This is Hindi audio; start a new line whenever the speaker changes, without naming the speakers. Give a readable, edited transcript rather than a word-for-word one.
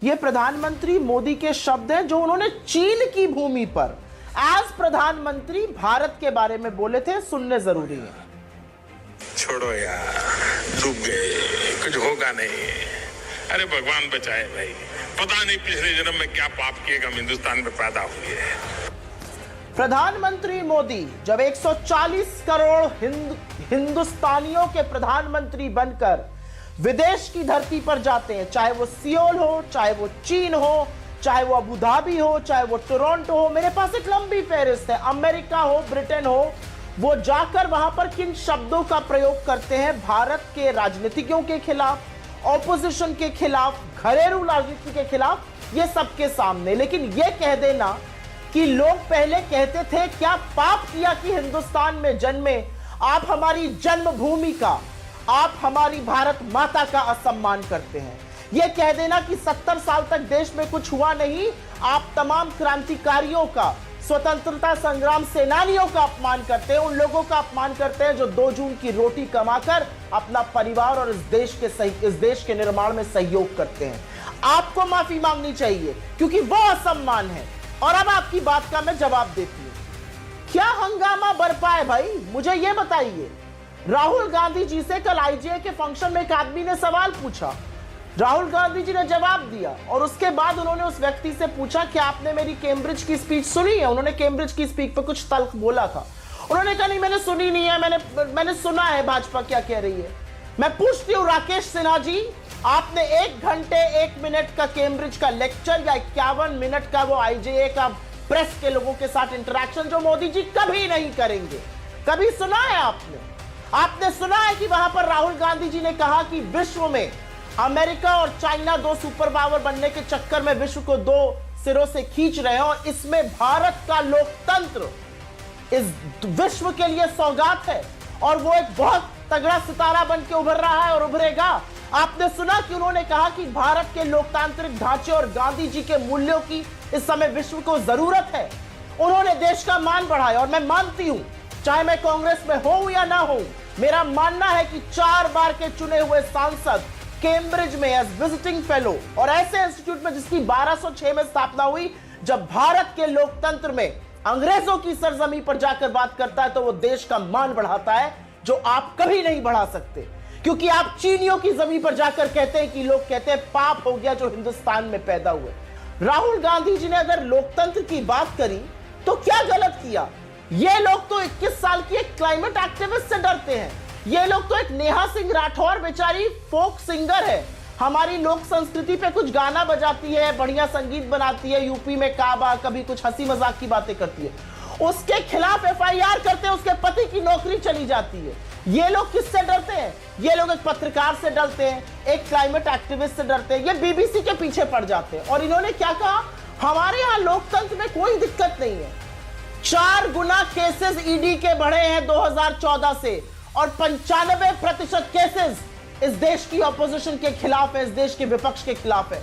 ये प्रधानमंत्री मोदी के शब्द हैं जो उन्होंने चीन की भूमि पर एज प्रधानमंत्री भारत के बारे में बोले थे। सुनने जरूरी है।
छोड़ो यार, डूब गए, कुछ होगा नहीं। अरे भगवान बचाए भाई, पता नहीं पिछले जन्म में क्या पाप किए हम हिंदुस्तान में पैदा हुए हैं।
प्रधानमंत्री मोदी जब 140 करोड़ हिंदुस्तानियों के प्रधानमंत्री बनकर विदेश की धरती पर जाते हैं, चाहे वो सियोल हो, चाहे वो चीन हो, चाहे वो अबू धाबी हो, चाहे वो टोरंटो हो, मेरे पास एक लंबी फेहरिस्त है, अमेरिका हो, ब्रिटेन हो, वो जाकर वहां पर किन शब्दों का प्रयोग करते हैं भारत के राजनीतिज्ञों के खिलाफ, ऑपोजिशन के खिलाफ, घरेलू राजनीति के खिलाफ, ये सबके सामने। लेकिन ये कह देना कि लोग पहले कहते थे क्या पाप किया कि हिंदुस्तान में जन्मे, आप हमारी जन्मभूमि का, आप हमारी भारत माता का असम्मान करते हैं। यह कह देना कि 70 साल तक देश में कुछ हुआ नहीं, आप तमाम क्रांतिकारियों का, स्वतंत्रता संग्राम सेनानियों का अपमान करते हैं, उन लोगों का अपमान करते हैं जो 2 जून की रोटी कमाकर अपना परिवार और इस देश के निर्माण में सहयोग करते हैं। आपको माफी मांगनी चाहिए क्योंकि वो असम्मान है। और अब आपकी बात का मैं जवाब देती हूं। क्या हंगामा बरपा है भाई, मुझे यह बताइए। राहुल गांधी जी से कल आईजीए के फंक्शन में एक आदमी ने सवाल पूछा, राहुल गांधी जी ने जवाब दिया और उसके बाद उन्होंने उस व्यक्ति से पूछा कि आपने मेरी कैम्ब्रिज की स्पीच सुनी है। उन्होंने कैम्ब्रिज की स्पीच पर कुछ तल्ख बोला था। उन्होंने कहा नहीं मैंने सुनी नहीं है, मैंने सुना है भाजपा क्या कह रही है। मैं पूछती हूं राकेश सिन्हा जी, आपने 1 घंटे 1 मिनट का कैम्ब्रिज का लेक्चर या 51 मिनट का वो आईजीए का प्रेस के लोगों के साथ इंटरेक्शन जो मोदी जी कभी नहीं करेंगे, कभी सुना है आपने? आपने सुना है कि वहां पर राहुल गांधी जी ने कहा कि विश्व में अमेरिका और चाइना 2 सुपर पावर बनने के चक्कर में विश्व को 2 सिरों से खींच रहे हैं और इसमें भारत का लोकतंत्र इस विश्व के लिए सौगात है और वो एक बहुत तगड़ा सितारा बन के उभर रहा है और उभरेगा। आपने सुना कि उन्होंने कहा कि भारत के लोकतांत्रिक ढांचे और गांधी जी के मूल्यों की इस समय विश्व को जरूरत है। उन्होंने देश का मान बढ़ाया और मैं मानती हूं, चाहे मैं कांग्रेस में हूं या ना हूं, मेरा मानना है कि 4 बार के चुने हुए सांसद कैम्ब्रिज में एज विजिटिंग फेलो और ऐसे इंस्टीट्यूट में जिसकी 1206 में स्थापना हुई, जब भारत के लोकतंत्र में अंग्रेजों की सरजमी पर जाकर बात करता है तो वो देश का मान बढ़ाता है, जो आप कभी नहीं बढ़ा सकते। क्योंकि आप चीनियों की जमीन पर जाकर कहते हैं कि लोग कहते हैं पाप हो गया जो हिंदुस्तान में पैदा हुए। राहुल गांधी जी ने अगर लोकतंत्र की बात करी तो क्या गलत किया? ये लोग तो 21 साल की एक क्लाइमेट एक्टिविस्ट से डरते हैं। ये लोग तो एक नेहा सिंह राठौर बेचारी फोक सिंगर है, हमारी लोक संस्कृति पे कुछ गाना बजाती है, बढ़िया संगीत बनाती है, यूपी में काबा, कभी कुछ हंसी मजाक की बातें करती है, उसके खिलाफ एफआईआर करते हैं, उसके पति की नौकरी चली जाती है। ये लोग किससे डरते हैं? ये लोग एक पत्रकार से डरते हैं, एक क्लाइमेट एक्टिविस्ट से डरते हैं, ये बीबीसी के पीछे पड़ जाते हैं। और इन्होंने क्या कहा, हमारे यहां लोकतंत्र में कोई दिक्कत नहीं है। 4 गुना केसेस ईडी के बढ़े हैं 2014 से और 95% केसेस इस देश की ऑपोजिशन के खिलाफ है, इस देश के विपक्ष के खिलाफ है।